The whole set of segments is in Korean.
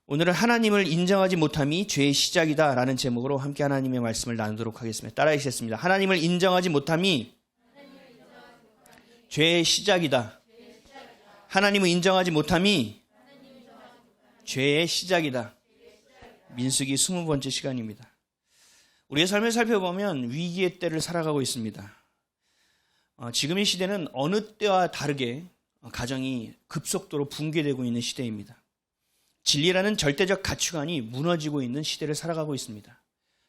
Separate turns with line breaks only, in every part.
오늘은 하나님을 인정하지 못함이 죄의 시작이다 라는 제목으로 함께 하나님의 말씀을 나누도록 하겠습니다. 따라하시겠습니다. 하나님을 인정하지 못함이 죄의 시작이다. 하나님을 인정하지 못함이 죄의 시작이다. 민수기 20번째 시간입니다. 우리의 삶을 살펴보면 위기의 때를 살아가고 있습니다. 지금의 시대는 어느 때와 다르게 가정이 급속도로 붕괴되고 있는 시대입니다. 진리라는 절대적 가치관이 무너지고 있는 시대를 살아가고 있습니다.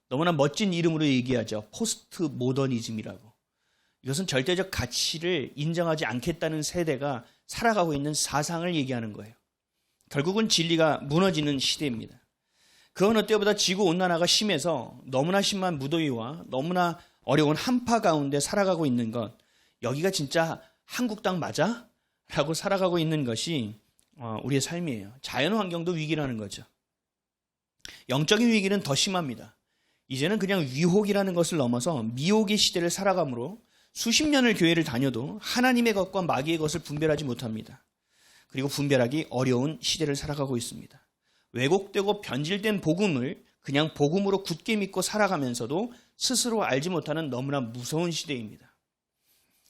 너무나 멋진 이름으로 얘기하죠. 포스트 모더니즘이라고. 이것은 절대적 가치를 인정하지 않겠다는 세대가 살아가고 있는 사상을 얘기하는 거예요. 결국은 진리가 무너지는 시대입니다. 그 어느 때보다 지구온난화가 심해서 너무나 심한 무더위와 너무나 어려운 한파 가운데 살아가고 있는 것, 여기가 진짜 한국 땅 맞아? 라고 살아가고 있는 것이 우리의 삶이에요. 자연환경도 위기라는 거죠. 영적인 위기는 더 심합니다. 이제는 그냥 위혹이라는 것을 넘어서 미혹의 시대를 살아가므로 수십 년을 교회를 다녀도 하나님의 것과 마귀의 것을 분별하지 못합니다. 그리고 분별하기 어려운 시대를 살아가고 있습니다. 왜곡되고 변질된 복음을 그냥 복음으로 굳게 믿고 살아가면서도 스스로 알지 못하는 너무나 무서운 시대입니다.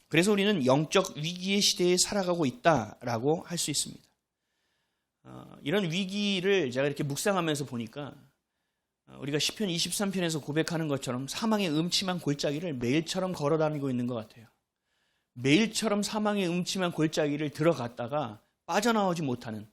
그래서 우리는 영적 위기의 시대에 살아가고 있다라고 할 수 있습니다. 이런 위기를 제가 이렇게 묵상하면서 보니까 우리가 시편 23편에서 고백하는 것처럼 사망의 음침한 골짜기를 매일처럼 걸어다니고 있는 것 같아요. 매일처럼 사망의 음침한 골짜기를 들어갔다가 빠져나오지 못하는,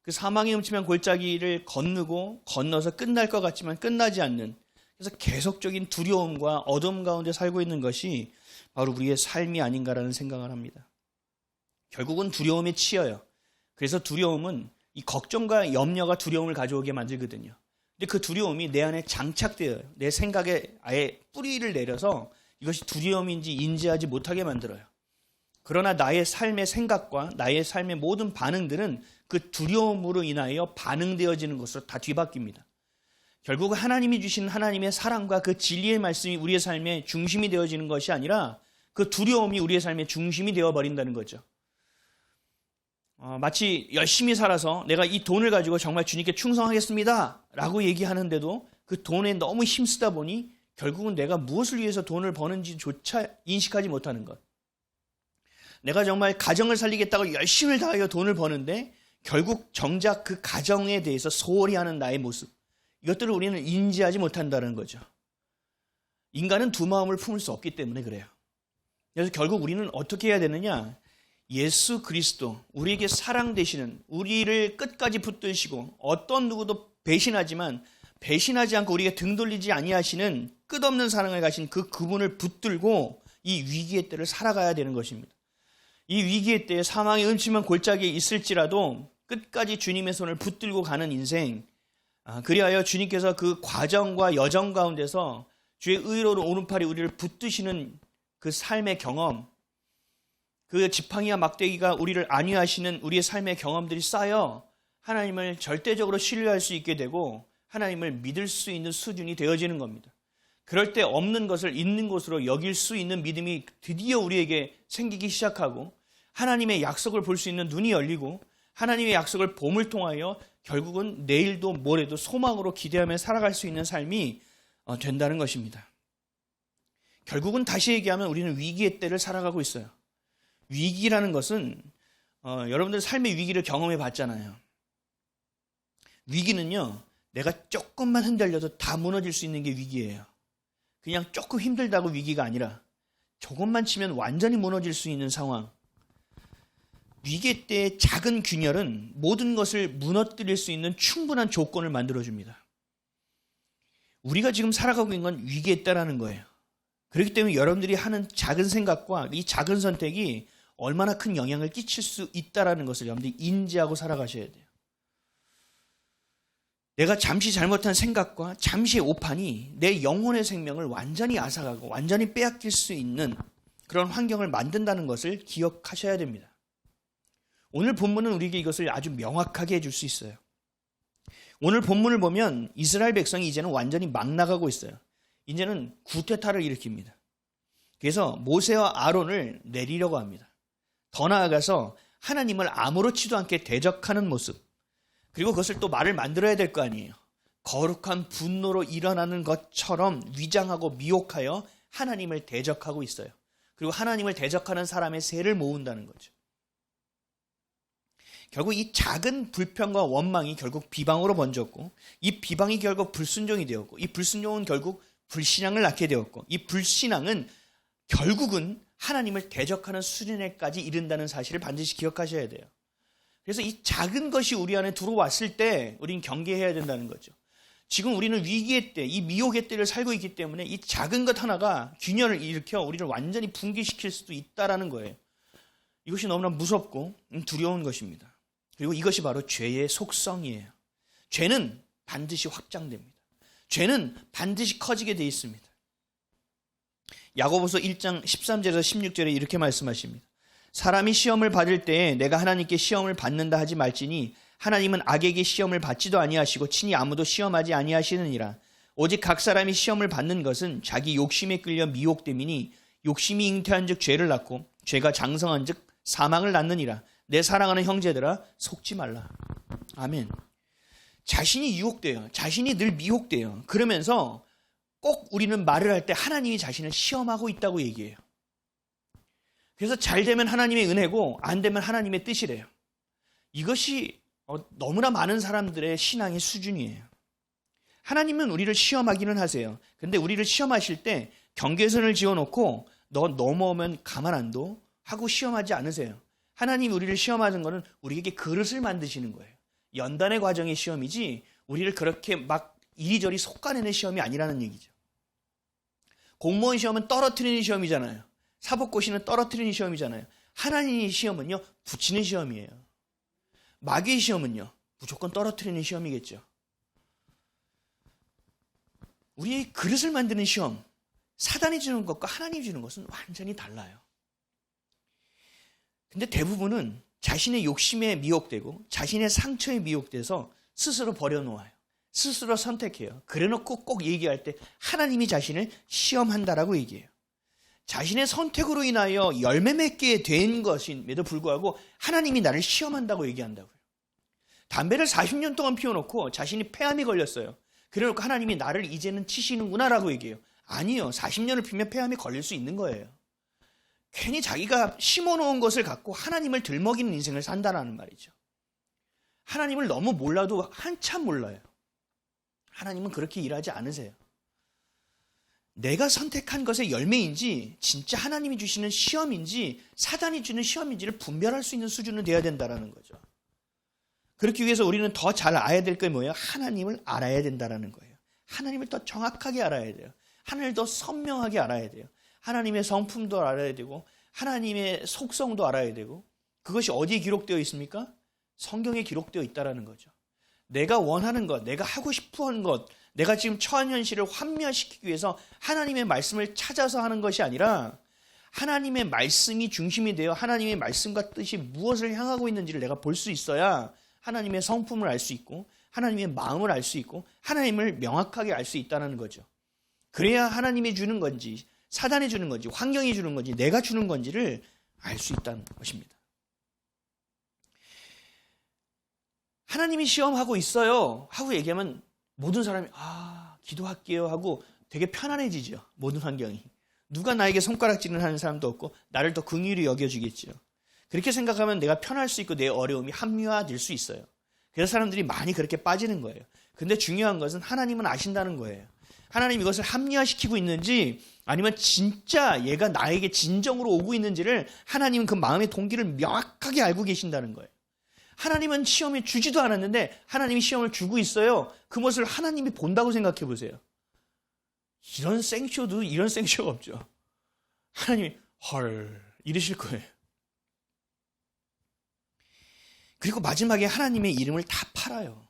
그 사망의 음침한 골짜기를 건너서 끝날 것 같지만 끝나지 않는, 그래서 계속적인 두려움과 어둠 가운데 살고 있는 것이 바로 우리의 삶이 아닌가라는 생각을 합니다. 결국은 두려움에 치여요. 그래서 두려움은 이 걱정과 염려가 두려움을 가져오게 만들거든요. 근데 그 두려움이 내 안에 장착되어요. 내 생각에 아예 뿌리를 내려서 이것이 두려움인지 인지하지 못하게 만들어요. 그러나 나의 삶의 생각과 나의 삶의 모든 반응들은 그 두려움으로 인하여 반응되어지는 것으로 다 뒤바뀝니다. 결국 하나님이 주신 하나님의 사랑과 그 진리의 말씀이 우리의 삶의 중심이 되어지는 것이 아니라 그 두려움이 우리의 삶의 중심이 되어버린다는 거죠. 마치 열심히 살아서 내가 이 돈을 가지고 정말 주님께 충성하겠습니다 라고 얘기하는데도 그 돈에 너무 힘쓰다 보니 결국은 내가 무엇을 위해서 돈을 버는지조차 인식하지 못하는 것. 내가 정말 가정을 살리겠다고 열심히 다하여 돈을 버는데 결국 정작 그 가정에 대해서 소홀히 하는 나의 모습, 이것들을 우리는 인지하지 못한다는 거죠. 인간은 두 마음을 품을 수 없기 때문에 그래요. 그래서 결국 우리는 어떻게 해야 되느냐? 예수 그리스도, 우리에게 사랑되시는, 우리를 끝까지 붙드시고 어떤 누구도 배신하지만 배신하지 않고 우리에게 등 돌리지 아니하시는 끝없는 사랑을 가신 그분을 붙들고 이 위기의 때를 살아가야 되는 것입니다. 이 위기의 때에 사망의 음침한 골짜기에 있을지라도 끝까지 주님의 손을 붙들고 가는 인생, 그리하여 주님께서 그 과정과 여정 가운데서 주의 의로운 오른팔이 우리를 붙드시는 그 삶의 경험, 그 지팡이와 막대기가 우리를 안위하시는 우리의 삶의 경험들이 쌓여 하나님을 절대적으로 신뢰할 수 있게 되고 하나님을 믿을 수 있는 수준이 되어지는 겁니다. 그럴 때 없는 것을 있는 것으로 여길 수 있는 믿음이 드디어 우리에게 생기기 시작하고 하나님의 약속을 볼 수 있는 눈이 열리고 하나님의 약속을 봄을 통하여 결국은 내일도 모레도 소망으로 기대하며 살아갈 수 있는 삶이 된다는 것입니다. 결국은 다시 얘기하면 우리는 위기의 때를 살아가고 있어요. 위기라는 것은 여러분들 삶의 위기를 경험해 봤잖아요. 위기는요, 내가 조금만 흔들려도 다 무너질 수 있는 게 위기예요. 그냥 조금 힘들다고 위기가 아니라 조금만 치면 완전히 무너질 수 있는 상황. 위기 때의 작은 균열은 모든 것을 무너뜨릴 수 있는 충분한 조건을 만들어줍니다. 우리가 지금 살아가고 있는 건 위기에 때라는 거예요. 그렇기 때문에 여러분들이 하는 작은 생각과 이 작은 선택이 얼마나 큰 영향을 끼칠 수 있다는 것을 여러분들이 인지하고 살아가셔야 돼요. 내가 잠시 잘못한 생각과 잠시의 오판이 내 영혼의 생명을 완전히 앗아가고 완전히 빼앗길 수 있는 그런 환경을 만든다는 것을 기억하셔야 됩니다. 오늘 본문은 우리에게 이것을 아주 명확하게 해줄 수 있어요. 오늘 본문을 보면 이스라엘 백성이 이제는 완전히 막 나가고 있어요. 이제는 구테타를 일으킵니다. 그래서 모세와 아론을 내리려고 합니다. 더 나아가서 하나님을 아무렇지도 않게 대적하는 모습, 그리고 그것을 또 말을 만들어야 될 거 아니에요. 거룩한 분노로 일어나는 것처럼 위장하고 미혹하여 하나님을 대적하고 있어요. 그리고 하나님을 대적하는 사람의 세를 모은다는 거죠. 결국 이 작은 불평과 원망이 결국 비방으로 번졌고, 이 비방이 결국 불순종이 되었고, 이 불순종은 결국 불신앙을 낳게 되었고, 이 불신앙은 결국은 하나님을 대적하는 수준에까지 이른다는 사실을 반드시 기억하셔야 돼요. 그래서 이 작은 것이 우리 안에 들어왔을 때 우리는 경계해야 된다는 거죠. 지금 우리는 위기의 때, 이 미혹의 때를 살고 있기 때문에 이 작은 것 하나가 균열을 일으켜 우리를 완전히 붕괴시킬 수도 있다라는 거예요. 이것이 너무나 무섭고 두려운 것입니다. 그리고 이것이 바로 죄의 속성이에요. 죄는 반드시 확장됩니다. 죄는 반드시 커지게 돼 있습니다. 야고보서 1장 13절에서 16절에 이렇게 말씀하십니다. 사람이 시험을 받을 때에 내가 하나님께 시험을 받는다 하지 말지니 하나님은 악에게 시험을 받지도 아니하시고 친히 아무도 시험하지 아니하시느니라. 오직 각 사람이 시험을 받는 것은 자기 욕심에 끌려 미혹됨이니 욕심이 잉태한 즉 죄를 낳고 죄가 장성한 즉 사망을 낳느니라. 내 사랑하는 형제들아 속지 말라. 아멘. 자신이 유혹돼요. 자신이 늘 미혹돼요. 그러면서 꼭 우리는 말을 할 때 하나님이 자신을 시험하고 있다고 얘기해요. 그래서 잘 되면 하나님의 은혜고 안 되면 하나님의 뜻이래요. 이것이 너무나 많은 사람들의 신앙의 수준이에요. 하나님은 우리를 시험하기는 하세요. 근데 우리를 시험하실 때 경계선을 지어놓고 너 넘어오면 가만 안 둬 하고 시험하지 않으세요. 하나님이 우리를 시험하는 것은 우리에게 그릇을 만드시는 거예요. 연단의 과정의 시험이지 우리를 그렇게 막 이리저리 솎아내는 시험이 아니라는 얘기죠. 공무원 시험은 떨어뜨리는 시험이잖아요. 사법고시는 떨어뜨리는 시험이잖아요. 하나님의 시험은요, 붙이는 시험이에요. 마귀의 시험은요, 무조건 떨어뜨리는 시험이겠죠. 우리의 그릇을 만드는 시험, 사단이 주는 것과 하나님이 주는 것은 완전히 달라요. 근데 대부분은 자신의 욕심에 미혹되고 자신의 상처에 미혹돼서 스스로 버려놓아요. 스스로 선택해요. 그래놓고 꼭 얘기할 때 하나님이 자신을 시험한다라고 얘기해요. 자신의 선택으로 인하여 열매 맺게 된 것임에도 불구하고 하나님이 나를 시험한다고 얘기한다고요. 담배를 40년 동안 피워놓고 자신이 폐암이 걸렸어요. 그래놓고 하나님이 나를 이제는 치시는구나라고 얘기해요. 아니요. 40년을 피면 폐암이 걸릴 수 있는 거예요. 괜히 자기가 심어놓은 것을 갖고 하나님을 들먹이는 인생을 산다는 말이죠. 하나님을 너무 몰라도 한참 몰라요. 하나님은 그렇게 일하지 않으세요. 내가 선택한 것의 열매인지 진짜 하나님이 주시는 시험인지 사단이 주는 시험인지를 분별할 수 있는 수준은 돼야 된다는 거죠. 그렇기 위해서 우리는 더 잘 알아야 될 게 뭐예요? 하나님을 알아야 된다는 거예요. 하나님을 더 정확하게 알아야 돼요. 하나님을 더 선명하게 알아야 돼요. 하나님의 성품도 알아야 되고 하나님의 속성도 알아야 되고 그것이 어디에 기록되어 있습니까? 성경에 기록되어 있다는 거죠. 내가 원하는 것, 내가 하고 싶어하는 것, 내가 지금 처한 현실을 환멸시키기 위해서 하나님의 말씀을 찾아서 하는 것이 아니라 하나님의 말씀이 중심이 되어 하나님의 말씀과 뜻이 무엇을 향하고 있는지를 내가 볼 수 있어야 하나님의 성품을 알 수 있고 하나님의 마음을 알 수 있고 하나님을 명확하게 알 수 있다는 거죠. 그래야 하나님이 주는 건지 사단이 주는 건지 환경이 주는 건지 내가 주는 건지를 알 수 있다는 것입니다. 하나님이 시험하고 있어요 하고 얘기하면 모든 사람이 기도할게요 하고 되게 편안해지죠. 모든 환경이. 누가 나에게 손가락질을 하는 사람도 없고 나를 더 긍휼히 여겨주겠죠. 그렇게 생각하면 내가 편할 수 있고 내 어려움이 합리화될 수 있어요. 그래서 사람들이 많이 그렇게 빠지는 거예요. 근데 중요한 것은 하나님은 아신다는 거예요. 하나님 이것을 합리화시키고 있는지 아니면 진짜 얘가 나에게 진정으로 오고 있는지를 하나님은 그 마음의 동기를 명확하게 알고 계신다는 거예요. 하나님은 시험에 주지도 않았는데 하나님이 시험을 주고 있어요. 그 모습을 하나님이 본다고 생각해 보세요. 이런 생쇼도 이런 생쇼가 없죠. 하나님이 헐 이러실 거예요. 그리고 마지막에 하나님의 이름을 다 팔아요.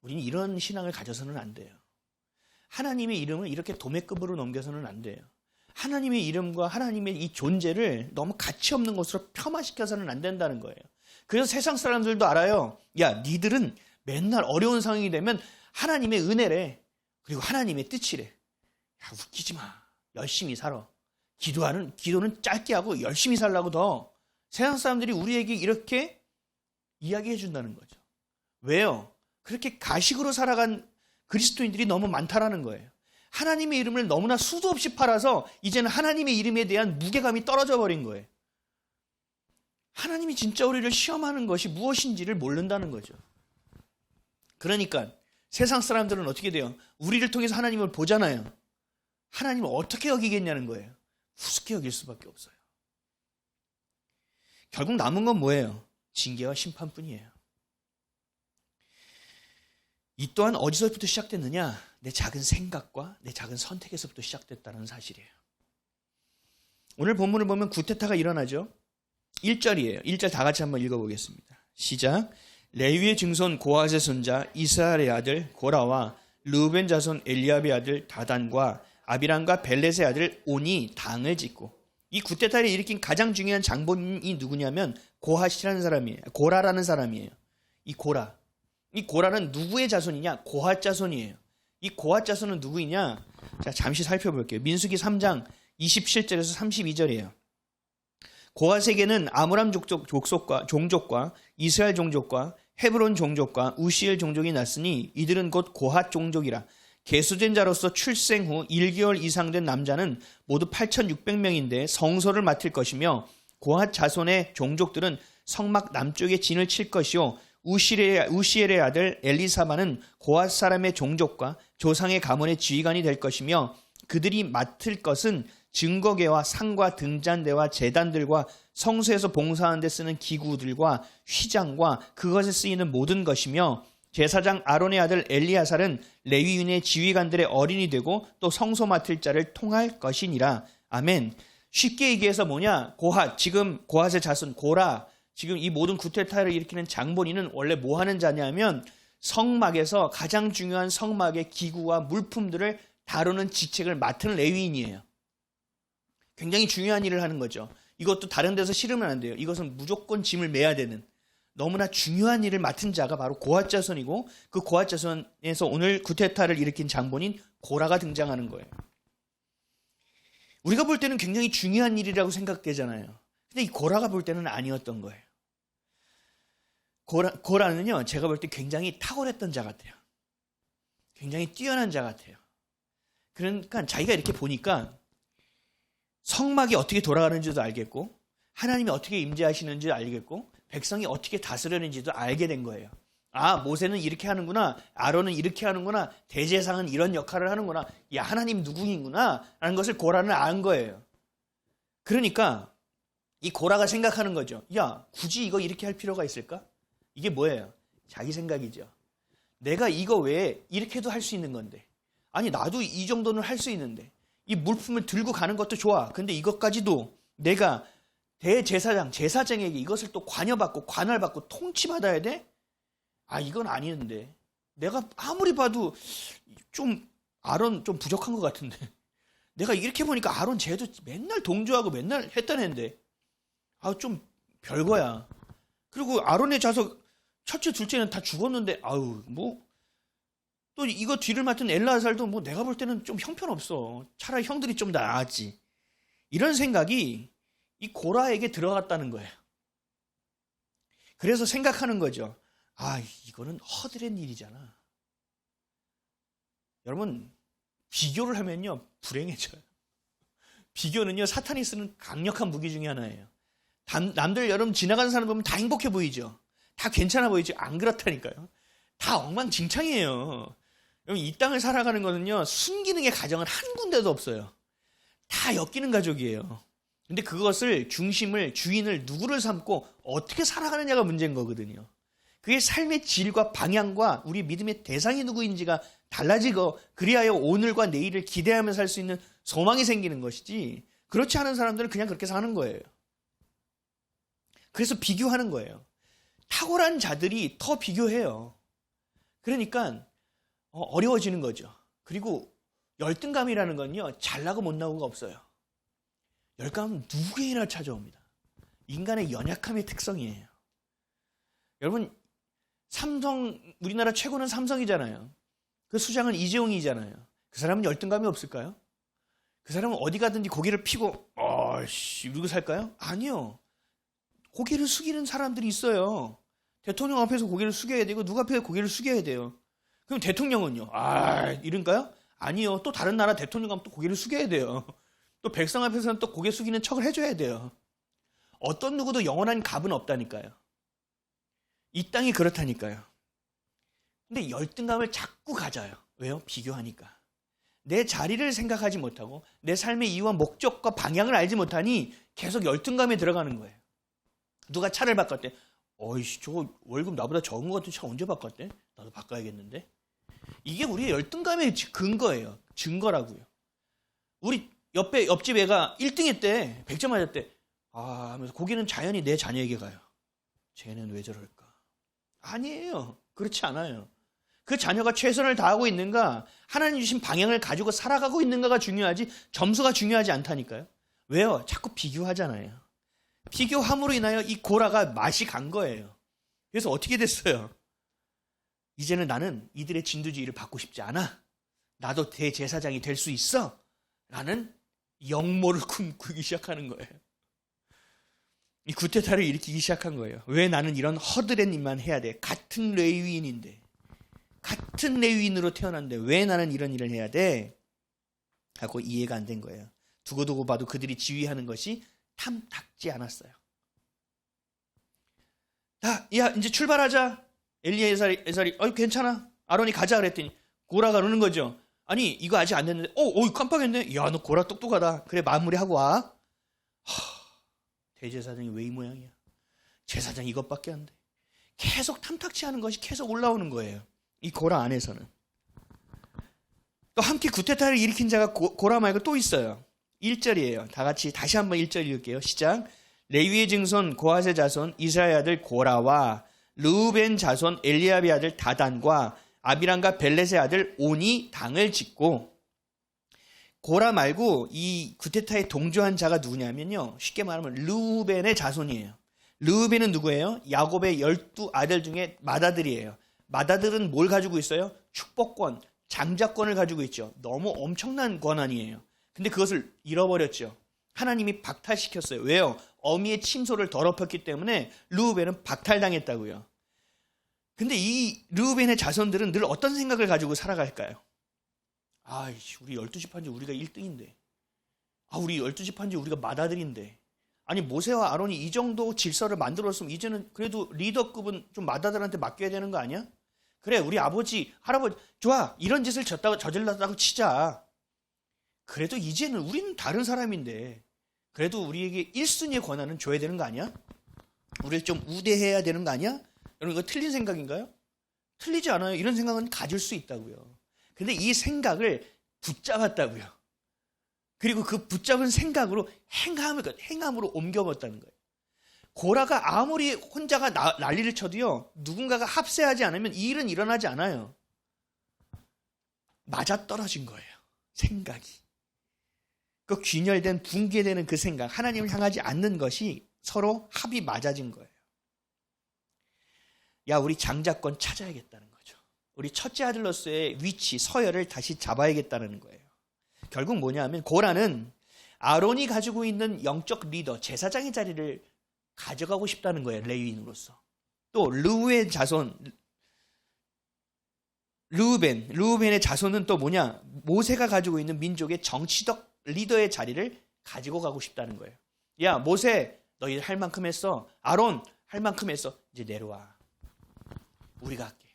우리는 이런 신앙을 가져서는 안 돼요. 하나님의 이름을 이렇게 도매급으로 넘겨서는 안 돼요. 하나님의 이름과 하나님의 이 존재를 너무 가치 없는 것으로 폄하시켜서는 안 된다는 거예요. 그래서 세상 사람들도 알아요. 야, 니들은 맨날 어려운 상황이 되면 하나님의 은혜래. 그리고 하나님의 뜻이래. 야, 웃기지 마. 열심히 살아. 기도는 짧게 하고 열심히 살라고 더. 세상 사람들이 우리에게 이렇게 이야기해 준다는 거죠. 왜요? 그렇게 가식으로 살아간 그리스도인들이 너무 많다라는 거예요. 하나님의 이름을 너무나 수도 없이 팔아서 이제는 하나님의 이름에 대한 무게감이 떨어져 버린 거예요. 하나님이 진짜 우리를 시험하는 것이 무엇인지를 모른다는 거죠. 그러니까 세상 사람들은 어떻게 돼요? 우리를 통해서 하나님을 보잖아요. 하나님을 어떻게 여기겠냐는 거예요. 우습게 여길 수밖에 없어요. 결국 남은 건 뭐예요? 징계와 심판뿐이에요. 이 또한 어디서부터 시작됐느냐? 내 작은 생각과 내 작은 선택에서부터 시작됐다는 사실이에요. 오늘 본문을 보면 구테타가 일어나죠. 1절이에요. 1절 다 같이 한번 읽어보겠습니다. 시작. 레위의 증손 고핫의 손자 이스라엘의 아들 고라와 르우벤 자손 엘리압의 아들 다단과 아비람과 벨렛의 아들 온이 당을 짓고, 이 구테타를 일으킨 가장 중요한 장본인이 누구냐면 고핫이라는 사람이에요. 고라라는 사람이에요. 이 고라는 누구의 자손이냐? 고핫 자손이에요. 이 고핫 자손은 누구이냐? 자, 잠시 살펴볼게요. 민수기 3장 27절에서 32절이에요. 고핫에게는 아므람 종족과 이스라엘 종족과 헤브론 종족과 우시엘 종족이 났으니 이들은 곧 고핫 종족이라. 계수된 자로서 출생 후 1개월 이상 된 남자는 모두 8,600명인데 성소를 맡을 것이며, 고핫 자손의 종족들은 성막 남쪽에 진을 칠 것이요, 우시엘의 아들 엘리사바는 고핫 사람의 종족과 조상의 가문의 지휘관이 될 것이며, 그들이 맡을 것은 증거계와 상과 등잔대와 제단들과 성소에서 봉사하는 데 쓰는 기구들과 휘장과 그것에 쓰이는 모든 것이며, 제사장 아론의 아들 엘리야살은 레위인의 지휘관들의 어린이 되고 또 성소 맡을 자를 통할 것이니라. 아멘. 쉽게 얘기해서 뭐냐? 지금 고핫의 자손 고라, 지금 이 모든 구테타를 일으키는 장본인은 원래 뭐 하는 자냐면 성막에서 가장 중요한 성막의 기구와 물품들을 다루는 직책을 맡은 레위인이에요. 굉장히 중요한 일을 하는 거죠. 이것도 다른 데서 실으면 안 돼요. 이것은 무조건 짐을 매야 되는 너무나 중요한 일을 맡은 자가 바로 고핫 자손이고, 그 고핫 자손에서 오늘 구테타를 일으킨 장본인 고라가 등장하는 거예요. 우리가 볼 때는 굉장히 중요한 일이라고 생각되잖아요. 근데 이 고라가 볼 때는 아니었던 거예요. 고라는요, 제가 볼 때 굉장히 탁월했던 자 같아요. 굉장히 뛰어난 자 같아요. 그러니까 자기가 이렇게 보니까 성막이 어떻게 돌아가는지도 알겠고, 하나님이 어떻게 임재하시는지도 알겠고, 백성이 어떻게 다스리는지도 알게 된 거예요. 아, 모세는 이렇게 하는구나, 아론은 이렇게 하는구나, 대제사장은 이런 역할을 하는구나, 야, 하나님 누구인구나 라는 것을 고라는 안 거예요. 그러니까 이 고라가 생각하는 거죠. 야, 굳이 이거 이렇게 할 필요가 있을까? 이게 뭐예요? 자기 생각이죠. 내가 이거 외에 이렇게도 할 수 있는 건데, 아니 나도 이 정도는 할 수 있는데, 이 물품을 들고 가는 것도 좋아. 근데 이것까지도 내가 제사장에게 이것을 또 관여받고 관할받고 통치받아야 돼? 아, 이건 아니는데. 내가 아무리 봐도 좀 아론 좀 부족한 것 같은데. 내가 이렇게 보니까 아론 쟤도 맨날 동조하고 맨날 했던 애인데. 아, 좀 별거야. 그리고 아론의 자손 첫째, 둘째는 다 죽었는데, 아우, 뭐, 또 이거 뒤를 맡은 엘라살도 뭐 내가 볼 때는 좀 형편없어. 차라리 형들이 좀 나았지. 이런 생각이 이 고라에게 들어갔다는 거예요. 그래서 생각하는 거죠. 아, 이거는 허드렛 일이잖아. 여러분, 비교를 하면요, 불행해져요. 비교는요, 사탄이 쓰는 강력한 무기 중에 하나예요. 남들 여러분 지나가는 사람 보면 다 행복해 보이죠. 다 괜찮아 보이죠. 안 그렇다니까요. 다 엉망진창이에요. 여러분, 이 땅을 살아가는 거는요, 순기능의 가정은 한 군데도 없어요. 다 엮이는 가족이에요. 근데 그것을 주인을 누구를 삼고 어떻게 살아가느냐가 문제인 거거든요. 그게 삶의 질과 방향과 우리 믿음의 대상이 누구인지가 달라지고, 그리하여 오늘과 내일을 기대하며 살 수 있는 소망이 생기는 것이지, 그렇지 않은 사람들은 그냥 그렇게 사는 거예요. 그래서 비교하는 거예요. 탁월한 자들이 더 비교해요. 그러니까 어려워지는 거죠. 그리고 열등감이라는 건요, 잘나고 못나고가 없어요. 열등감은 누구에게나 찾아옵니다. 인간의 연약함의 특성이에요. 여러분, 우리나라 최고는 삼성이잖아요. 그 수장은 이재용이잖아요. 그 사람은 열등감이 없을까요? 그 사람은 어디 가든지 고개를 펴고 이러고 살까요? 아니요. 고개를 숙이는 사람들이 있어요. 대통령 앞에서 고개를 숙여야 되고 누가 앞에 고개를 숙여야 돼요. 그럼 대통령은요? 이런가요? 아니요. 또 다른 나라 대통령 가면 또 고개를 숙여야 돼요. 또 백성 앞에서는 또 고개 숙이는 척을 해줘야 돼요. 어떤 누구도 영원한 갑은 없다니까요. 이 땅이 그렇다니까요. 근데 열등감을 자꾸 가져요. 왜요? 비교하니까. 내 자리를 생각하지 못하고 내 삶의 이유와 목적과 방향을 알지 못하니 계속 열등감에 들어가는 거예요. 누가 차를 바꿨대. 어이씨, 저거 월급 나보다 적은 것 같은 차 언제 바꿨대? 나도 바꿔야겠는데. 이게 우리의 열등감의 근거예요. 증거라고요. 우리 옆집 애가 1등 했대. 100점 맞았대. 하면서 거기는 자연히 내 자녀에게 가요. 쟤는 왜 저럴까? 아니에요. 그렇지 않아요. 그 자녀가 최선을 다하고 있는가, 하나님 주신 방향을 가지고 살아가고 있는가가 중요하지 점수가 중요하지 않다니까요. 왜요? 자꾸 비교하잖아요. 비교함으로 인하여 이 고라가 맛이 간 거예요. 그래서 어떻게 됐어요? 이제는 나는 이들의 진두지휘를 받고 싶지 않아. 나도 대제사장이 될 수 있어. 라는 역모를 꿈꾸기 시작하는 거예요. 이 구테타를 일으키기 시작한 거예요. 왜 나는 이런 허드렛 일만 해야 돼? 같은 레위인인데, 같은 레위인으로 태어났는데 왜 나는 이런 일을 해야 돼? 하고 이해가 안 된 거예요. 두고두고 봐도 그들이 지휘하는 것이 탐탁지 않았어요. 야, 이제 출발하자. 엘리에살이 괜찮아. 아론이 가자 그랬더니 고라가 그러는 거죠. 아니, 이거 아직 안 됐는데, 깜빡했네. 야, 너 고라 똑똑하다. 그래, 마무리하고 와. 대제사장이 왜 이 모양이야? 제사장 이것밖에 안 돼. 계속 탐탁치 않은 것이 계속 올라오는 거예요. 이 고라 안에서는. 또 함께 구테타를 일으킨 자가 고라 말고 또 있어요. 1절이에요. 다 같이 다시 한번 1절 읽을게요. 시작. 레위의 증손 고핫의 자손 이스라엘 아들 고라와 르우벤 자손 엘리압의 아들 다단과 아비람과 벨렛의 아들 온이 당을 짓고. 고라 말고 이 구테타에 동조한 자가 누구냐면요, 쉽게 말하면 르우벤의 자손이에요. 르우벤은 누구예요? 야곱의 12아들 중에 맏아들이에요. 맏아들은 뭘 가지고 있어요? 축복권, 장자권을 가지고 있죠. 너무 엄청난 권한이에요. 근데 그것을 잃어버렸죠. 하나님이 박탈시켰어요. 왜요? 어미의 침소를 더럽혔기 때문에 르우벤은 박탈당했다고요. 근데 이 르우벤의 자손들은 늘 어떤 생각을 가지고 살아갈까요? 우리 12지파인지 우리가 1등인데. 우리 12지파인지 우리가 맏아들인데. 아니, 모세와 아론이 이 정도 질서를 만들었으면 이제는 그래도 리더급은 좀 맏아들한테 맡겨야 되는 거 아니야? 그래, 우리 아버지, 할아버지, 좋아. 이런 짓을 저질렀다고 치자. 그래도 이제는 우리는 다른 사람인데, 그래도 우리에게 1순위의 권한은 줘야 되는 거 아니야? 우리를 좀 우대해야 되는 거 아니야? 여러분, 이거 틀린 생각인가요? 틀리지 않아요. 이런 생각은 가질 수 있다고요. 근데 이 생각을 붙잡았다고요. 그리고 그 붙잡은 생각으로 행함으로 옮겨봤다는 거예요. 고라가 아무리 혼자가 난리를 쳐도요, 누군가가 합세하지 않으면 이 일은 일어나지 않아요. 맞아떨어진 거예요. 생각이. 그 균열된 붕괴되는 그 생각, 하나님을 향하지 않는 것이 서로 합이 맞아진 거예요. 야, 우리 장자권 찾아야겠다는 거죠. 우리 첫째 아들로서의 위치, 서열을 다시 잡아야겠다는 거예요. 결국 뭐냐 하면 고라는 아론이 가지고 있는 영적 리더, 제사장의 자리를 가져가고 싶다는 거예요. 레위인으로서. 또 르우의 자손, 르우벤의 자손은 또 뭐냐? 모세가 가지고 있는 민족의 정치적 리더의 자리를 가지고 가고 싶다는 거예요. 야, 모세, 너희 할 만큼 했어. 아론, 할 만큼 했어. 이제 내려와. 우리가 할게.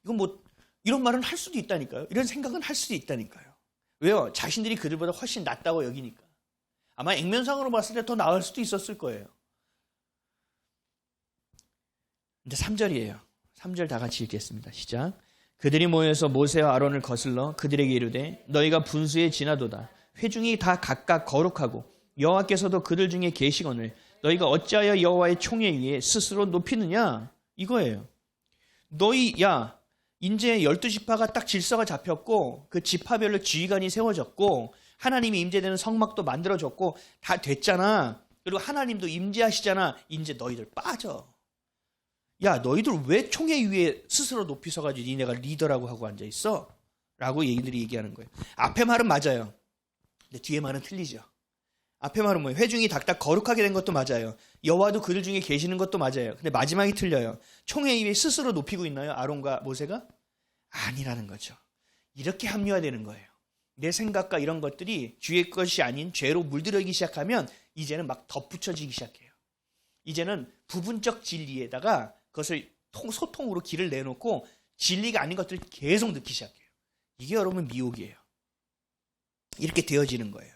이건 이런 말은 할 수도 있다니까요. 이런 생각은 할 수도 있다니까요. 왜요? 자신들이 그들보다 훨씬 낫다고 여기니까. 아마 액면상으로 봤을 때 더 나을 수도 있었을 거예요. 근데 3절이에요. 3절 다 같이 읽겠습니다. 시작. 그들이 모여서 모세와 아론을 거슬러 그들에게 이르되 너희가 분수에 지나도다. 회중이 다 각각 거룩하고 여호와께서도 그들 중에 계시거늘 너희가 어찌하여 여호와의 총회 위에 스스로 높이느냐? 이거예요. 이제 12지파가 딱 질서가 잡혔고 그 지파별로 지휘관이 세워졌고 하나님이 임재되는 성막도 만들어졌고 다 됐잖아. 그리고 하나님도 임재하시잖아. 이제 너희들 빠져. 야, 너희들 왜 총회 위에 스스로 높이 서가지고 니네가 리더라고 하고 앉아있어? 라고 얘기들이 얘기하는 거예요. 앞에 말은 맞아요. 근데 뒤에 말은 틀리죠. 앞에 말은 뭐예요? 회중이 닥닥 거룩하게 된 것도 맞아요. 여호와도 그들 중에 계시는 것도 맞아요. 근데 마지막이 틀려요. 총회 입에 스스로 높이고 있나요? 아론과 모세가? 아니라는 거죠. 이렇게 합리화되는 거예요. 내 생각과 이런 것들이 주의 것이 아닌 죄로 물들어기 시작하면 이제는 막 덧붙여지기 시작해요. 이제는 부분적 진리에다가 그것을 소통으로 길을 내놓고 진리가 아닌 것들을 계속 넣기 시작해요. 이게 여러분 미혹이에요. 이렇게 되어지는 거예요.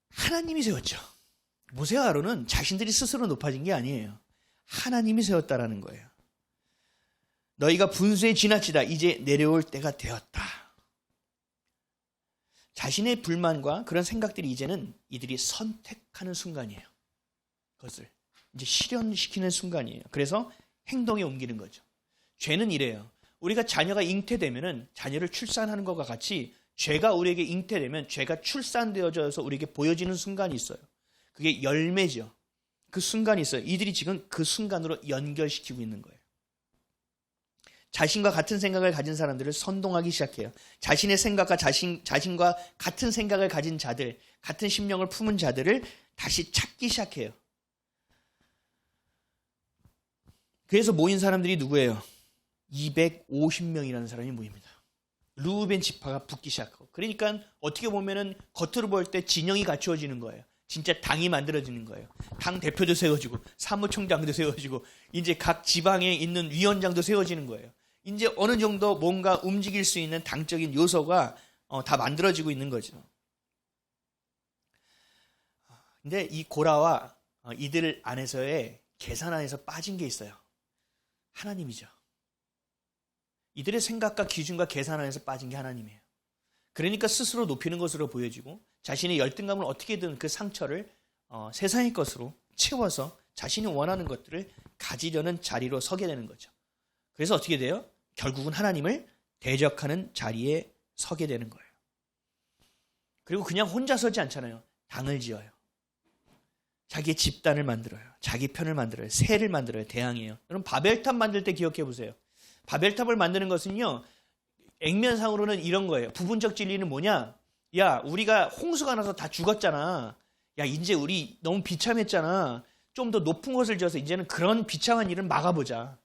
하나님이 세웠죠. 모세와 아론은 자신들이 스스로 높아진 게 아니에요. 하나님이 세웠다라는 거예요. 너희가 분수에 지나치다. 이제 내려올 때가 되었다. 자신의 불만과 그런 생각들이 이제는 이들이 선택하는 순간이에요. 그것을 이제 실현시키는 순간이에요. 그래서 행동에 옮기는 거죠. 죄는 이래요. 우리가 자녀가 잉태되면은 자녀를 출산하는 것과 같이 죄가 우리에게 잉태되면 죄가 출산되어져서 우리에게 보여지는 순간이 있어요. 그게 열매죠. 그 순간이 있어요. 이들이 지금 그 순간으로 연결시키고 있는 거예요. 자신과 같은 생각을 가진 사람들을 선동하기 시작해요. 자신의 생각과 자신과 같은 생각을 가진 자들, 같은 심령을 품은 자들을 다시 찾기 시작해요. 그래서 모인 사람들이 누구예요? 250명이라는 사람이 모입니다. 르우벤 지파가 붙기 시작하고. 그러니까 어떻게 보면은 겉으로 볼 때 진영이 갖추어지는 거예요. 진짜 당이 만들어지는 거예요. 당 대표도 세워지고 사무총장도 세워지고 이제 각 지방에 있는 위원장도 세워지는 거예요. 이제 어느 정도 뭔가 움직일 수 있는 당적인 요소가 다 만들어지고 있는 거죠. 근데 이 고라와 이들 안에서의 계산 안에서 빠진 게 있어요. 하나님이죠. 이들의 생각과 기준과 계산 안에서 빠진 게 하나님이에요. 그러니까 스스로 높이는 것으로 보여지고 자신의 열등감을 어떻게든 그 상처를 세상의 것으로 채워서 자신이 원하는 것들을 가지려는 자리로 서게 되는 거죠. 그래서 어떻게 돼요? 결국은 하나님을 대적하는 자리에 서게 되는 거예요. 그리고 그냥 혼자 서지 않잖아요. 당을 지어요. 자기의 집단을 만들어요. 자기 편을 만들어요. 세를 만들어요. 대항해요. 여러분 바벨탑 만들 때 기억해 보세요. 바벨탑을 만드는 것은요. 액면상으로는 이런 거예요. 부분적 진리는 뭐냐? 야, 우리가 홍수가 나서 다 죽었잖아. 야, 이제 우리 너무 비참했잖아. 좀 더 높은 곳을 지어서 이제는 그런 비참한 일을 막아보자.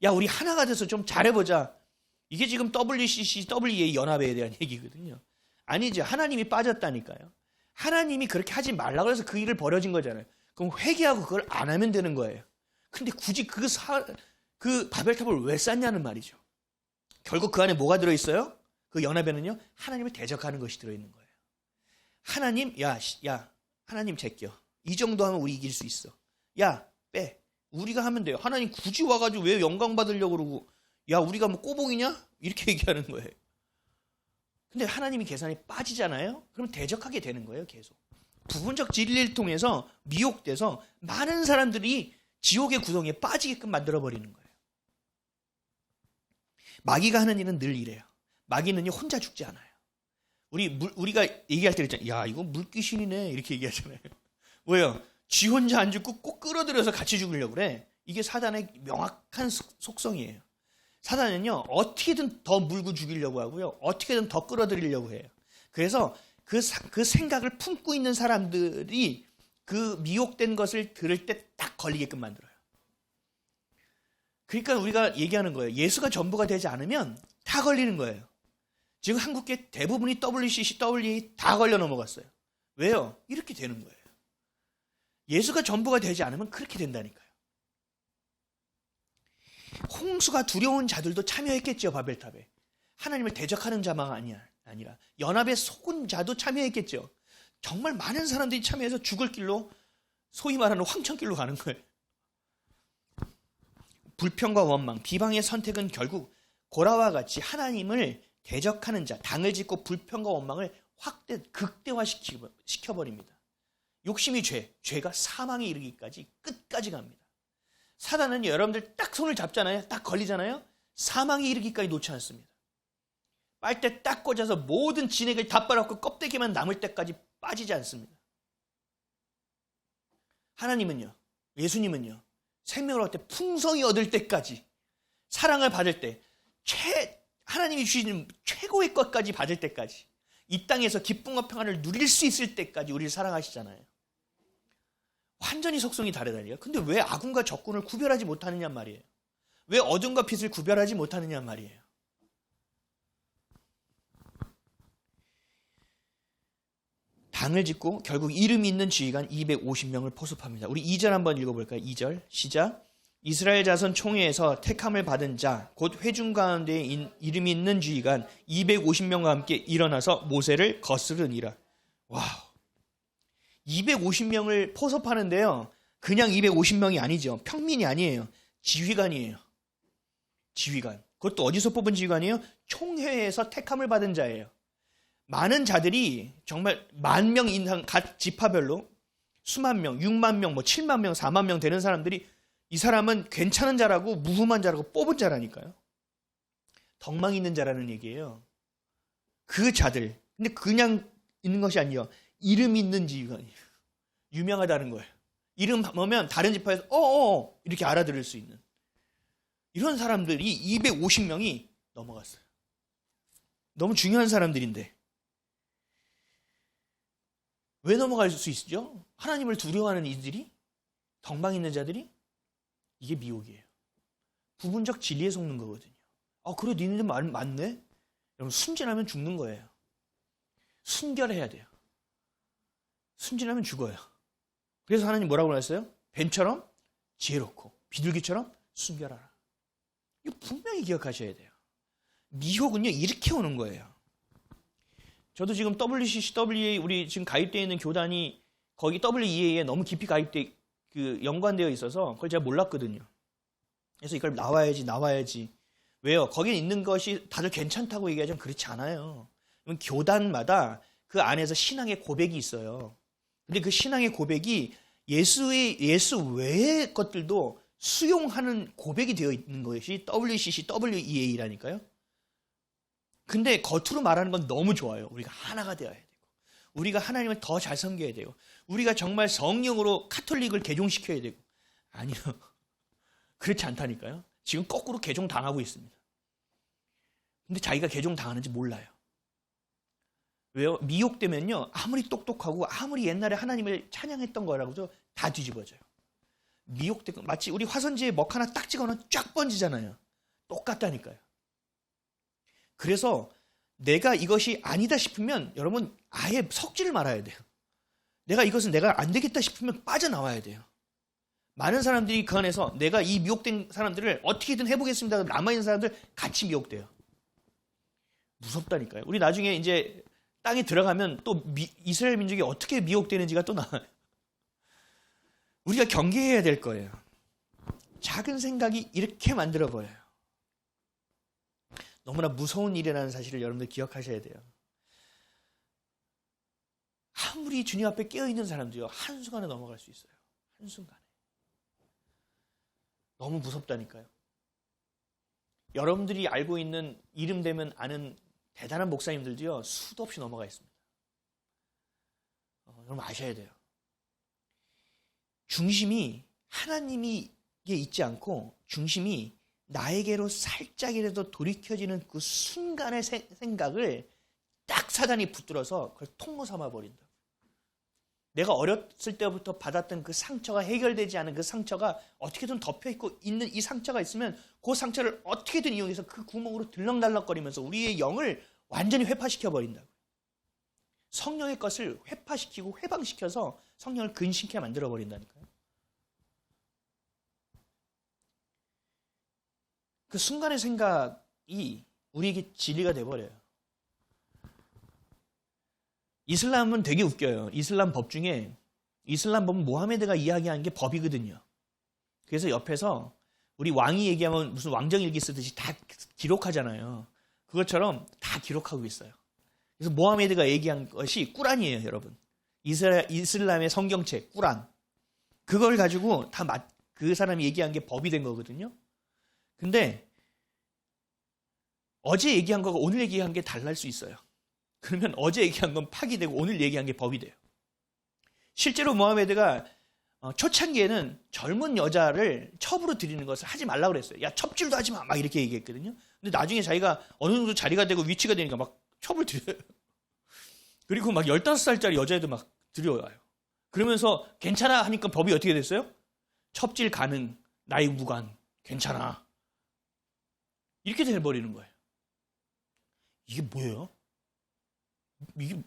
야, 우리 하나가 돼서 좀 잘해보자. 이게 지금 WCC, WEA 연합에 대한 얘기거든요. 아니죠. 하나님이 빠졌다니까요. 하나님이 그렇게 하지 말라고 해서 그 일을 벌어진 거잖아요. 그럼 회개하고 그걸 안 하면 되는 거예요. 근데 굳이 그 바벨탑을 왜 쌓냐는 말이죠. 결국 그 안에 뭐가 들어있어요? 그 연합에는요. 하나님을 대적하는 것이 들어있는 거예요. 하나님, 야, 하나님 제껴. 이 정도 하면 우리 이길 수 있어. 야, 빼. 우리가 하면 돼요. 하나님 굳이 와가지고 왜 영광 받으려고 그러고, 야, 우리가 뭐 꼬봉이냐? 이렇게 얘기하는 거예요. 근데 하나님이 계산에 빠지잖아요? 그럼 대적하게 되는 거예요, 계속. 부분적 진리를 통해서 미혹돼서 많은 사람들이 지옥의 구덩이에 빠지게끔 만들어버리는 거예요. 마귀가 하는 일은 늘 이래요. 마귀는요, 혼자 죽지 않아요. 우리가 얘기할 때 있잖아요. 야, 이거 물귀신이네. 이렇게 얘기하잖아요. 왜요? 지 혼자 안 죽고 꼭 끌어들여서 같이 죽으려고 그래. 이게 사단의 명확한 속성이에요. 사단은요, 어떻게든 더 물고 죽이려고 하고요. 어떻게든 더 끌어들이려고 해요. 그래서 그 생각을 품고 있는 사람들이 그 미혹된 것을 들을 때 딱 걸리게끔 만들어요. 그러니까 우리가 얘기하는 거예요. 예수가 전부가 되지 않으면 다 걸리는 거예요. 지금 한국계 대부분이 WCC, WA 다 걸려 넘어갔어요. 왜요? 이렇게 되는 거예요. 예수가 전부가 되지 않으면 그렇게 된다니까요. 홍수가 두려운 자들도 참여했겠죠, 바벨탑에. 하나님을 대적하는 자만 아니라 연합에 속은 자도 참여했겠죠. 정말 많은 사람들이 참여해서 죽을 길로, 소위 말하는 황천길로 가는 거예요. 불평과 원망, 비방의 선택은 결국 고라와 같이 하나님을 대적하는 자, 당을 짓고 불평과 원망을 극대화시켜버립니다. 욕심이 죄가 사망에 이르기까지 끝까지 갑니다. 사단은 여러분들 딱 손을 잡잖아요. 딱 걸리잖아요. 사망에 이르기까지 놓지 않습니다. 빨대 딱 꽂아서 모든 진액을 다 빨아먹고 껍데기만 남을 때까지 빠지지 않습니다. 하나님은요, 예수님은요, 생명을 얻을 때 풍성히 얻을 때까지, 사랑을 받을 때, 하나님이 주시는 최고의 것까지 받을 때까지, 이 땅에서 기쁨과 평안을 누릴 수 있을 때까지 우리를 사랑하시잖아요. 완전히 속성이 다르다니까요. 근데 왜 아군과 적군을 구별하지 못하느냐 말이에요. 왜 어둠과 빛을 구별하지 못하느냐 말이에요. 당을 짓고 결국 이름이 있는 지휘관 250명을 포섭합니다. 우리 2절 한번 읽어볼까요? 2절 시작. 이스라엘 자손 총회에서 택함을 받은 자 곧 회중 가운데 이름이 있는 지휘관 250명과 함께 일어나서 모세를 거스르니라. 와우. 250명을 포섭하는데요. 그냥 250명이 아니죠. 평민이 아니에요. 지휘관이에요. 지휘관. 그것도 어디서 뽑은 지휘관이에요? 총회에서 택함을 받은 자예요. 많은 자들이 정말 10,000명 이상 각 지파별로 수만 명, 6만 명, 7만 명, 4만 명 되는 사람들이 이 사람은 괜찮은 자라고 무흠한 자라고 뽑은 자라니까요. 덕망 있는 자라는 얘기예요. 그 자들. 근데 그냥 있는 것이 아니에요. 이름 있는 지휘관이에요. 유명하다는 거예요. 이름 보면 다른 지파에서 이렇게 알아들을 수 있는 이런 사람들이 250명이 넘어갔어요. 너무 중요한 사람들인데 왜 넘어갈 수 있죠? 하나님을 두려워하는 이들이, 덕망 있는 자들이, 이게 미혹이에요. 부분적 진리에 속는 거거든요. 그래 니네들 말 맞네? 여러분 순진하면 죽는 거예요. 순결해야 돼요. 순진하면 죽어요. 그래서 하나님 뭐라고 하셨어요? 뱀처럼 지혜롭고 비둘기처럼 순결하라. 이거 분명히 기억하셔야 돼요. 미혹은요 이렇게 오는 거예요. 저도 지금 WCCWA 우리 지금 가입되어 있는 교단이 거기 WEA에 너무 깊이 연관되어 있어서 그걸 제가 몰랐거든요. 그래서 이걸 나와야지. 왜요? 거기에 있는 것이 다들 괜찮다고 얘기하지만 그렇지 않아요. 교단마다 그 안에서 신앙의 고백이 있어요. 근데 그 신앙의 고백이 예수 외의 것들도 수용하는 고백이 되어 있는 것이 WCCWEA라니까요. 근데 겉으로 말하는 건 너무 좋아요. 우리가 하나가 되어야 되고 우리가 하나님을 더 잘 섬겨야 되고 우리가 정말 성령으로 카톨릭을 개종시켜야 되고 아니요. 그렇지 않다니까요. 지금 거꾸로 개종당하고 있습니다. 근데 자기가 개종당하는지 몰라요. 왜요? 미혹되면요. 아무리 똑똑하고 아무리 옛날에 하나님을 찬양했던 거라고도 다 뒤집어져요. 미혹되고 마치 우리 화선지에 먹 하나 딱 찍어놓으면 쫙 번지잖아요. 똑같다니까요. 그래서 내가 이것이 아니다 싶으면 여러분 아예 섞지를 말아야 돼요. 이것은 내가 안 되겠다 싶으면 빠져나와야 돼요. 많은 사람들이 그 안에서 내가 이 미혹된 사람들을 어떻게든 해보겠습니다. 남아있는 사람들 같이 미혹돼요. 무섭다니까요. 우리 나중에 이제 땅에 들어가면 또 이스라엘 민족이 어떻게 미혹되는지가 또 나와요. 우리가 경계해야 될 거예요. 작은 생각이 이렇게 만들어버려요. 너무나 무서운 일이라는 사실을 여러분들 기억하셔야 돼요. 아무리 주님 앞에 깨어있는 사람도요. 한순간에 넘어갈 수 있어요. 한순간에. 너무 무섭다니까요. 여러분들이 알고 있는 이름 되면 아는 대단한 목사님들도요. 수도 없이 넘어가 있습니다. 여러분 아셔야 돼요. 중심이 하나님이 있지 않고 중심이 나에게로 살짝이라도 돌이켜지는 그 순간의 생각을 딱 사단이 붙들어서 그걸 통로 삼아 버린다. 내가 어렸을 때부터 받았던 그 상처가 해결되지 않은 그 상처가 어떻게든 덮여있고 있는 이 상처가 있으면 그 상처를 어떻게든 이용해서 그 구멍으로 들렁달렁거리면서 우리의 영을 완전히 회파시켜 버린다. 성령의 것을 회파시키고 회방시켜서 성령을 근심케 만들어 버린다니까요. 그 순간의 생각이 우리에게 진리가 돼버려요. 이슬람은 되게 웃겨요. 이슬람 법 중에 이슬람 법은 모하메드가 이야기한 게 법이거든요. 그래서 옆에서 우리 왕이 얘기하면 무슨 왕정일기 쓰듯이 다 기록하잖아요. 그것처럼 다 기록하고 있어요. 그래서 모하메드가 얘기한 것이 꾸란이에요, 여러분. 이슬람의 성경책, 꾸란. 그걸 가지고 그 사람이 얘기한 게 법이 된 거거든요. 근데 어제 얘기한 거가 오늘 얘기한 게 달랄 수 있어요. 그러면 어제 얘기한 건 파기되고 오늘 얘기한 게 법이 돼요. 실제로 모하메드가 초창기에는 젊은 여자를 첩으로 들이는 것을 하지 말라고 그랬어요. 야, 첩질도 하지 마. 막 이렇게 얘기했거든요. 근데 나중에 자기가 어느 정도 자리가 되고 위치가 되니까 막 첩을 들여요. 그리고 막 15살짜리 여자애도 막 들여와요. 그러면서 괜찮아 하니까 법이 어떻게 됐어요? 첩질 가능, 나이 무관, 괜찮아. 이렇게 돼버리는 거예요. 이게 뭐예요? 이게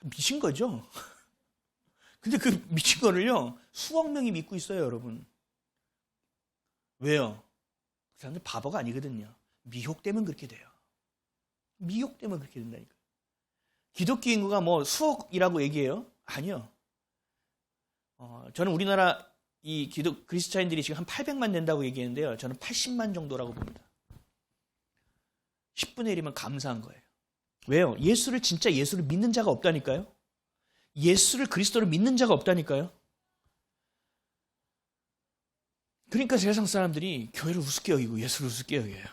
미친 거죠? 근데 그 미친 거를요, 수억 명이 믿고 있어요, 여러분. 왜요? 그 사람들 바보가 아니거든요. 미혹되면 그렇게 돼요. 미혹되면 그렇게 된다니까요. 기독교 인구가 뭐 수억이라고 얘기해요? 아니요. 저는 우리나라 이 그리스도인들이 지금 한 800만 된다고 얘기했는데요. 저는 80만 정도라고 봅니다. 10분의 1이면 감사한 거예요. 왜요? 진짜 예수를 믿는 자가 없다니까요. 예수를 그리스도를 믿는 자가 없다니까요. 그러니까 세상 사람들이 교회를 우습게 여기고 예수를 우습게 여겨요.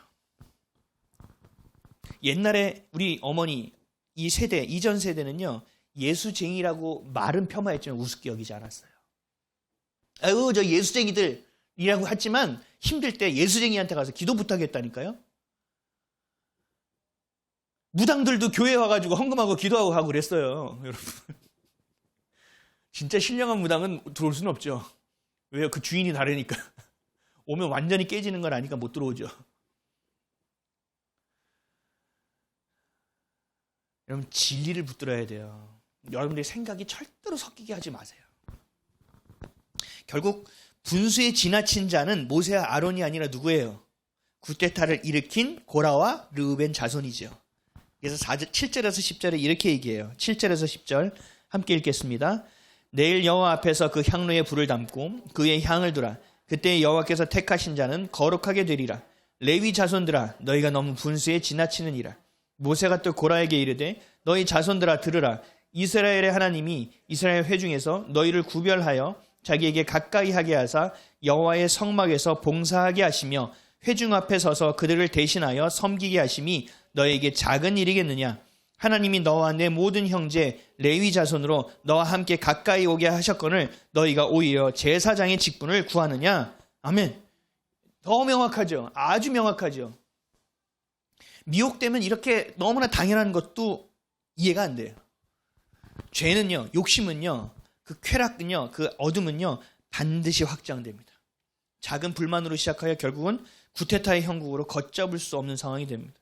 옛날에 우리 어머니 이 세대, 이전 세대는요, 예수쟁이라고 말은 폄하했지만 우습게 여기지 않았어요. 아유, 저 예수쟁이들이라고 했지만 힘들 때 예수쟁이한테 가서 기도 부탁했다니까요. 무당들도 교회 와가지고 헌금하고 기도하고 하고 그랬어요, 여러분. 진짜 신령한 무당은 들어올 수는 없죠. 왜요? 그 주인이 다르니까. 오면 완전히 깨지는 걸 아니까 못 들어오죠. 여러분, 진리를 붙들어야 돼요. 여러분들의 생각이 절대로 섞이게 하지 마세요. 결국 분수에 지나친 자는 모세와 아론이 아니라 누구예요? 구테타를 일으킨 고라와 르우벤 자손이죠. 그래서 7절에서 10절에 이렇게 얘기해요. 7절에서 10절 함께 읽겠습니다. 내일 여호와 앞에서 그 향로에 불을 담고 그의 향을 두라. 그때 여호와께서 택하신 자는 거룩하게 되리라. 레위 자손들아, 너희가 너무 분수에 지나치느니라. 모세가 또 고라에게 이르되 너희 자손들아 들으라. 이스라엘의 하나님이 이스라엘 회중에서 너희를 구별하여 자기에게 가까이 하게 하사 여호와의 성막에서 봉사하게 하시며 회중 앞에 서서 그들을 대신하여 섬기게 하심이 너에게 작은 일이겠느냐. 하나님이 너와 내 모든 형제 레위 자손으로 너와 함께 가까이 오게 하셨거늘 너희가 오히려 제사장의 직분을 구하느냐. 아멘. 더 명확하죠. 아주 명확하죠. 미혹되면 이렇게 너무나 당연한 것도 이해가 안 돼요. 죄는요, 욕심은요, 그 쾌락은요, 그 어둠은요, 반드시 확장됩니다. 작은 불만으로 시작하여 결국은 구테타의 형국으로 걷잡을 수 없는 상황이 됩니다.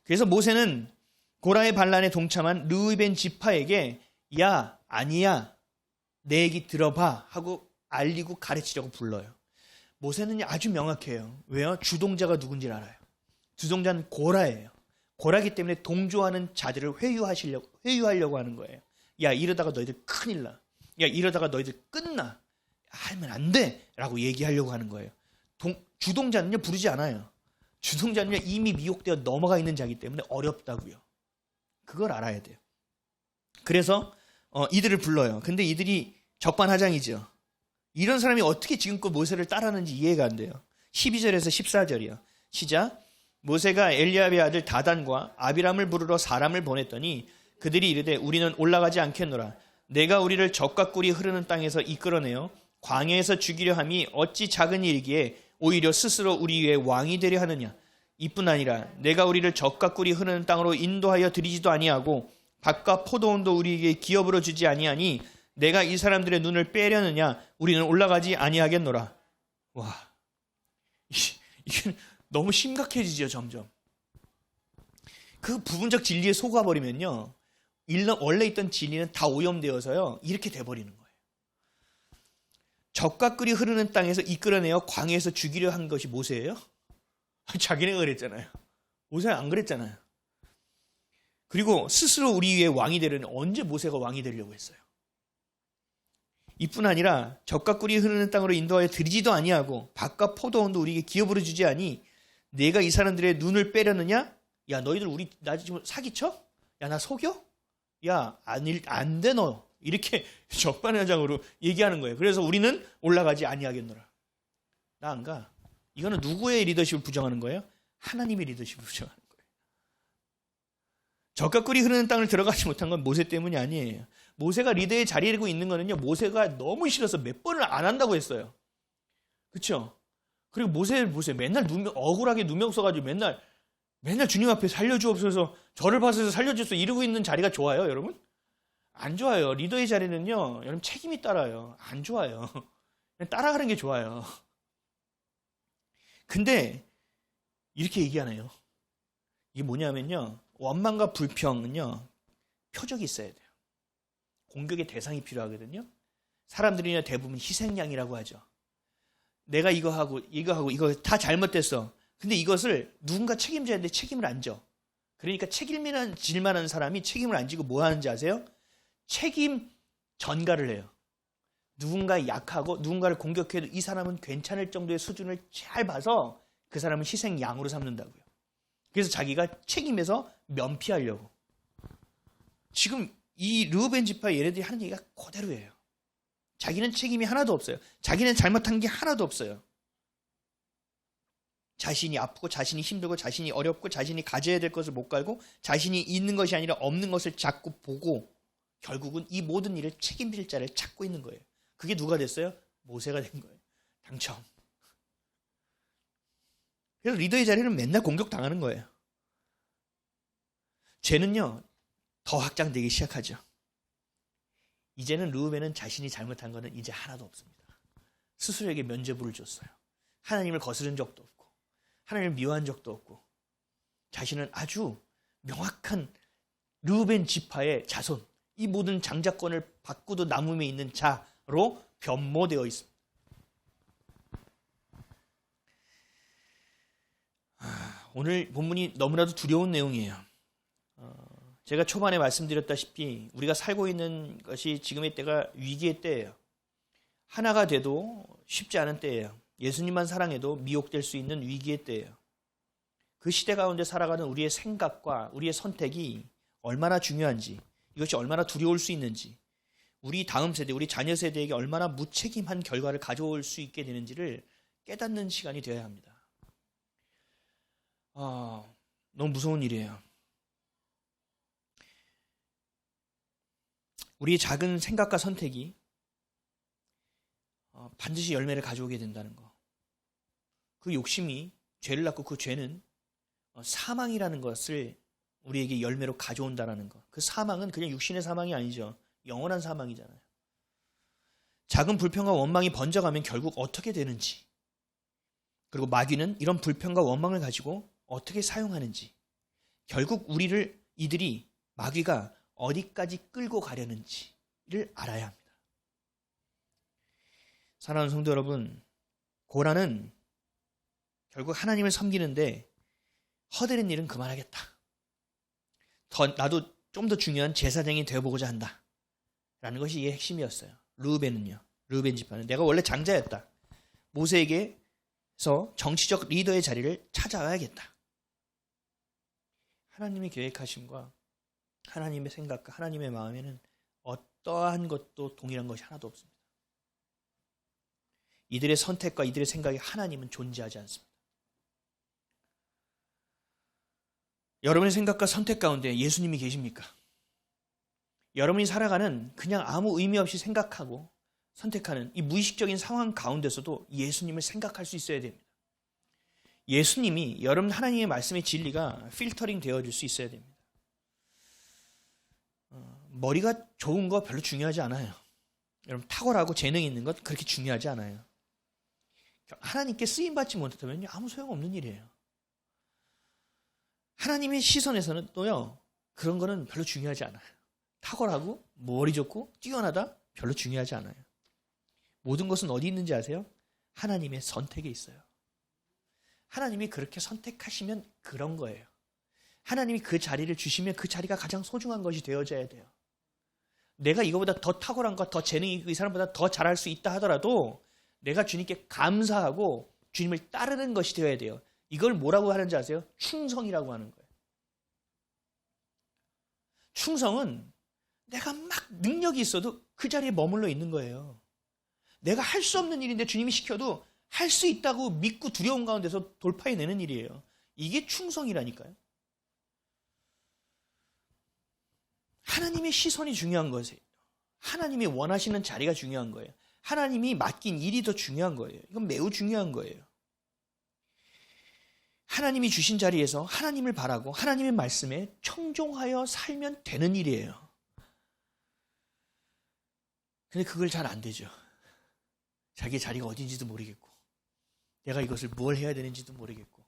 그래서 모세는 고라의 반란에 동참한 르우벤 지파에게 야, 아니야, 내 얘기 들어봐 하고 알리고 가르치려고 불러요. 모세는 아주 명확해요. 왜요? 주동자가 누군지 알아요. 주동자는 고라예요. 고라기 때문에 동조하는 자들을 회유하려고 하는 거예요. 야, 이러다가 너희들 큰일 나. 야, 이러다가 너희들 끝나. 하면 안 돼. 라고 얘기하려고 하는 거예요. 주동자는요, 부르지 않아요. 주동자는요, 이미 미혹되어 넘어가 있는 자이기 때문에 어렵다고요. 그걸 알아야 돼요. 그래서 이들을 불러요. 근데 이들이 적반하장이죠. 이런 사람이 어떻게 지금껏 모세를 따르는지 이해가 안 돼요. 12절에서 14절이요. 시작. 모세가 엘리압의 아들 다단과 아비람을 부르러 사람을 보냈더니 그들이 이르되 우리는 올라가지 않겠노라. 내가 우리를 적과 꿀이 흐르는 땅에서 이끌어내어 광야에서 죽이려 함이 어찌 작은 일이기에 오히려 스스로 우리 위에 왕이 되려 하느냐. 이뿐 아니라 내가 우리를 적과 꿀이 흐르는 땅으로 인도하여 들이지도 아니하고 밭과 포도원도 우리에게 기업으로 주지 아니하니 내가 이 사람들의 눈을 빼려느냐. 우리는 올라가지 아니하겠노라. 와, 이게 너무 심각해지죠, 점점. 그 부분적 진리에 속아버리면요, 원래 있던 진리는 다 오염되어서요, 이렇게 돼버리는 거예요. 적과 꿀이 흐르는 땅에서 이끌어내어 광야에서 죽이려 한 것이 모세예요? 자기네가 그랬잖아요. 모세는 안 그랬잖아요. 그리고 스스로 우리 위에 왕이 되려는, 언제 모세가 왕이 되려고 했어요? 이뿐 아니라 적과 꿀이 흐르는 땅으로 인도하여 들이지도 아니하고 밭과 포도원도 우리에게 기업으로 주지 아니 내가 이 사람들의 눈을 빼려느냐? 야, 너희들 나 지금 사기쳐? 야, 나 속여? 야, 안 돼 너. 이렇게 적반하장으로 얘기하는 거예요. 그래서 우리는 올라가지 아니하겠노라. 나 안 가. 이거는 누구의 리더십을 부정하는 거예요? 하나님의 리더십을 부정하는 거예요. 적과 꿀이 흐르는 땅을 들어가지 못한 건 모세 때문이 아니에요. 모세가 리더의 자리에 있는 거는요, 모세가 너무 싫어서 몇 번을 안 한다고 했어요. 그렇죠? 그리고 모세를 보세요. 맨날 억울하게 누명 써가지고 맨날 맨날 주님 앞에 살려주옵소서, 저를 봐서 살려주옵소서 이러고 있는 자리가 좋아요, 여러분? 안 좋아요. 리더의 자리는요, 여러분 책임이 따라요. 안 좋아요. 그냥 따라가는 게 좋아요. 근데 이렇게 얘기하네요. 이게 뭐냐면요, 원망과 불평은요, 표적이 있어야 돼요. 공격의 대상이 필요하거든요. 사람들이 대부분 희생양이라고 하죠. 내가 이거 하고 이거 다 잘못됐어. 근데 이것을 누군가 책임져야 되는데 책임을 안 져. 그러니까 책임을 질 만한 사람이 책임을 안 지고 뭐 하는지 아세요? 책임 전가를 해요. 누군가 약하고 누군가를 공격해도 이 사람은 괜찮을 정도의 수준을 잘 봐서 그 사람은 희생양으로 삼는다고요. 그래서 자기가 책임에서 면피하려고. 지금 이 르우벤 지파의 얘네들이 하는 얘기가 그대로예요. 자기는 책임이 하나도 없어요. 자기는 잘못한 게 하나도 없어요. 자신이 아프고 자신이 힘들고 자신이 어렵고 자신이 가져야 될 것을 못 가지고 자신이 있는 것이 아니라 없는 것을 자꾸 보고 결국은 이 모든 일을 책임질 자를 찾고 있는 거예요. 그게 누가 됐어요? 모세가 된 거예요. 당첨. 그래서 리더의 자리는 맨날 공격당하는 거예요. 죄는요, 더 확장되기 시작하죠. 이제는 르우벤은 자신이 잘못한 것은 이제 하나도 없습니다. 스스로에게 면죄부를 줬어요. 하나님을 거스른 적도 없고 하나님을 미워한 적도 없고 자신은 아주 명확한 르우벤 지파의 자손, 이 모든 장자권을 받고도 남음에 있는 자로 변모되어 있습니다. 오늘 본문이 너무나도 두려운 내용이에요. 제가 초반에 말씀드렸다시피 우리가 살고 있는 것이 지금의 때가 위기의 때예요. 하나가 돼도 쉽지 않은 때예요. 예수님만 사랑해도 미혹될 수 있는 위기의 때예요. 그 시대 가운데 살아가는 우리의 생각과 우리의 선택이 얼마나 중요한지, 이것이 얼마나 두려울 수 있는지, 우리 다음 세대, 우리 자녀 세대에게 얼마나 무책임한 결과를 가져올 수 있게 되는지를 깨닫는 시간이 되어야 합니다. 너무 무서운 일이에요. 우리의 작은 생각과 선택이 반드시 열매를 가져오게 된다는 거. 그 욕심이 죄를 낳고 그 죄는 사망이라는 것을 우리에게 열매로 가져온다는 거. 그 사망은 그냥 육신의 사망이 아니죠. 영원한 사망이잖아요. 작은 불평과 원망이 번져가면 결국 어떻게 되는지, 그리고 마귀는 이런 불평과 원망을 가지고 어떻게 사용하는지, 결국 이들이 마귀가 어디까지 끌고 가려는지를 알아야 합니다. 사랑하는 성도 여러분, 고라는 결국 하나님을 섬기는데 허드렛 일은 그만하겠다. 나도 좀 더 중요한 제사장이 되어보고자 한다. 라는 것이 이게 핵심이었어요. 르우벤 지파는 내가 원래 장자였다. 모세에게서 정치적 리더의 자리를 찾아와야겠다. 하나님의 계획하심과 하나님의 생각과 하나님의 마음에는 어떠한 것도 동일한 것이 하나도 없습니다. 이들의 선택과 이들의 생각에 하나님은 존재하지 않습니다. 여러분의 생각과 선택 가운데 예수님이 계십니까? 여러분이 살아가는 그냥 아무 의미 없이 생각하고 선택하는 이 무의식적인 상황 가운데서도 예수님을 생각할 수 있어야 됩니다. 예수님이 여러분 하나님의 말씀의 진리가 필터링 되어줄 수 있어야 됩니다. 머리가 좋은 거 별로 중요하지 않아요. 여러분 탁월하고 재능이 있는 것 그렇게 중요하지 않아요. 하나님께 쓰임받지 못하면 아무 소용없는 일이에요. 하나님의 시선에서는 또요, 그런 거는 별로 중요하지 않아요. 탁월하고 머리 좋고 뛰어나다 별로 중요하지 않아요. 모든 것은 어디 있는지 아세요? 하나님의 선택에 있어요. 하나님이 그렇게 선택하시면 그런 거예요. 하나님이 그 자리를 주시면 그 자리가 가장 소중한 것이 되어져야 돼요. 내가 이거보다 더 탁월한 것, 더 재능이 있고 이 사람보다 더 잘할 수 있다 하더라도 내가 주님께 감사하고 주님을 따르는 것이 되어야 돼요. 이걸 뭐라고 하는지 아세요? 충성이라고 하는 거예요. 충성은 내가 막 능력이 있어도 그 자리에 머물러 있는 거예요. 내가 할 수 없는 일인데 주님이 시켜도 할 수 있다고 믿고 두려운 가운데서 돌파해내는 일이에요. 이게 충성이라니까요. 하나님의 시선이 중요한 것이에요. 하나님이 원하시는 자리가 중요한 거예요. 하나님이 맡긴 일이 더 중요한 거예요. 이건 매우 중요한 거예요. 하나님이 주신 자리에서 하나님을 바라고 하나님의 말씀에 청종하여 살면 되는 일이에요. 근데 그걸 잘 안 되죠. 자기 자리가 어딘지도 모르겠고, 내가 이것을 뭘 해야 되는지도 모르겠고,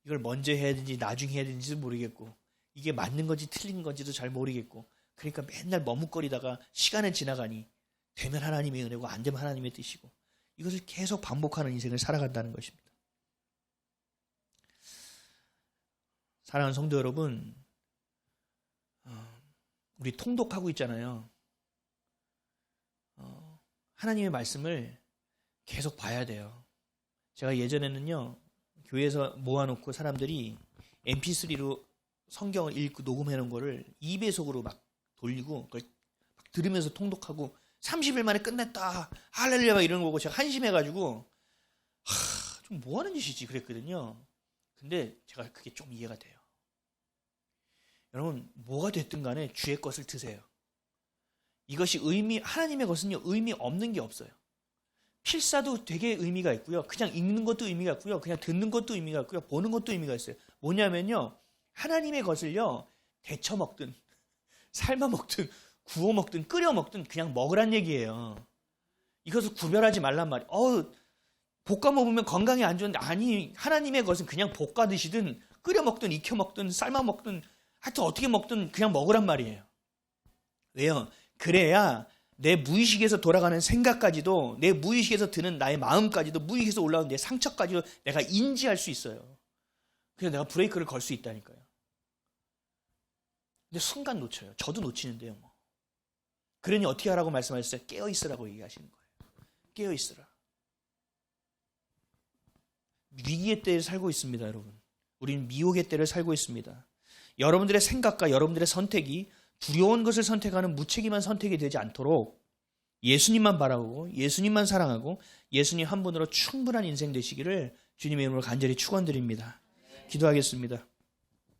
이걸 먼저 해야 되는지 나중에 해야 되는지도 모르겠고, 이게 맞는 건지 틀린 건지도 잘 모르겠고, 그러니까 맨날 머뭇거리다가 시간은 지나가니 되면 하나님의 은혜고 안 되면 하나님의 뜻이고, 이것을 계속 반복하는 인생을 살아간다는 것입니다. 사랑하는 성도 여러분, 우리 통독하고 있잖아요. 하나님의 말씀을 계속 봐야 돼요. 제가 예전에는요, 교회에서 모아놓고 사람들이 mp3로 성경을 읽고 녹음해놓은 거를 2배속으로 막 돌리고 그걸 막 들으면서 통독하고 30일 만에 끝냈다 할렐루야 막 이러는 거고, 제가 한심해가지고 좀 뭐하는 짓이지 그랬거든요. 근데 제가 그게 좀 이해가 돼요. 여러분, 뭐가 됐든 간에 주의 것을 드세요. 이것이 하나님의 것은요, 의미 없는 게 없어요. 필사도 되게 의미가 있고요. 그냥 읽는 것도 의미가 있고요. 그냥 듣는 것도 의미가 있고요. 보는 것도 의미가 있어요. 뭐냐면요, 하나님의 것을요, 데쳐 먹든, 삶아 먹든, 구워 먹든, 끓여 먹든 그냥 먹으란 얘기예요. 이것을 구별하지 말란 말이에요. 볶아 먹으면 건강에 안 좋은데, 아니, 하나님의 것은 그냥 볶아 드시든, 끓여 먹든, 익혀 먹든, 삶아 먹든, 하여튼 어떻게 먹든 그냥 먹으란 말이에요. 왜요? 그래야 내 무의식에서 돌아가는 생각까지도, 내 무의식에서 드는 나의 마음까지도, 무의식에서 올라오는 내 상처까지도 내가 인지할 수 있어요. 그래서 내가 브레이크를 걸 수 있다니까요. 근데 순간 놓쳐요. 저도 놓치는데요. 뭐. 그러니 어떻게 하라고 말씀하셨어요? 깨어있으라고 얘기하시는 거예요. 깨어있으라. 위기의 때에 살고 있습니다, 여러분. 우리는 미혹의 때를 살고 있습니다. 여러분들의 생각과 여러분들의 선택이 두려운 것을 선택하는 무책임한 선택이 되지 않도록 예수님만 바라보고 예수님만 사랑하고 예수님 한 분으로 충분한 인생 되시기를 주님의 이름으로 간절히 축원드립니다. 기도하겠습니다.